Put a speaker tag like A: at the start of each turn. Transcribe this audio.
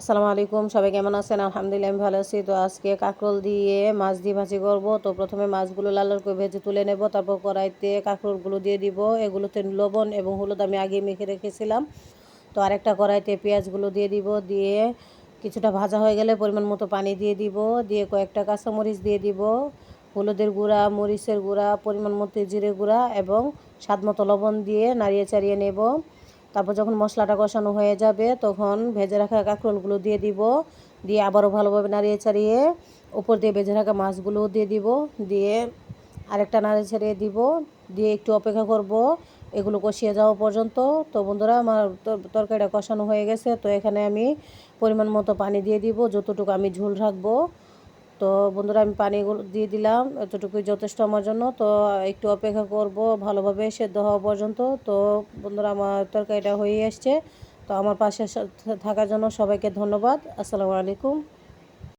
A: আসসালামু আলাইকুম, সবাই কেমন আছেন? আলহামদুলিল্লাহ আমি ভালো আছি। তো আজকে কাঁকরোল দিয়ে মাছ দিয়ে ভাজি করব। তো প্রথমে মাছগুলো লাল লাল করে ভেজে তুলে নেব, তারপর কড়াইতে কাঁকরোলগুলো দিয়ে দিব। এগুলোতে লবণ এবং হলুদ আমি আগে মেখে রেখেছিলাম। তো আরেকটা কড়াইতে পেঁয়াজগুলো দিয়ে দিব, দিয়ে কিছুটা ভাজা হয়ে গেলে পরিমাণ মতো পানি দিয়ে দিব, দিয়ে কয়েকটা কাঁচামরিচ দিয়ে দিব, হলুদের গুঁড়া, মরিচের গুঁড়া, পরিমাণ মতো জিরে গুঁড়া এবং স্বাদ মতো লবণ দিয়ে নাড়িয়ে চাড়িয়ে নেব। তারপর যখন মশলাটা কষানো হয়ে যাবে তখন ভেজে রাখা কাঁকরোলগুলো দিয়ে দিব, দিয়ে আবারও ভালোভাবে নাড়িয়ে চাড়িয়ে উপর দিয়ে ভেজে রাখা মাছগুলোও দিয়ে দিব, দিয়ে আরেকটা নাড়িয়ে ছাড়িয়ে দিব, দিয়ে একটু অপেক্ষা করব এগুলো কষিয়ে যাওয়া পর্যন্ত। তো বন্ধুরা, আমার তরকারিটা কষানো হয়ে গেছে। তো এখানে আমি পরিমাণ মতো পানি দিয়ে দিব, যতটুকু আমি ঝোল রাখবো। তো বন্ধুরা, আমি পানিগুলো দিয়ে দিলাম, এতটুকুই যথেষ্ট আমার জন্য। তো একটু অপেক্ষা করব ভালোভাবে সেদ্ধ হওয়া পর্যন্ত। তো বন্ধুরা, আমার তরকারিটা হয়ে আসছে। তো আমার পাশে থাকার জন্য সবাইকে ধন্যবাদ। আসসালামু আলাইকুম।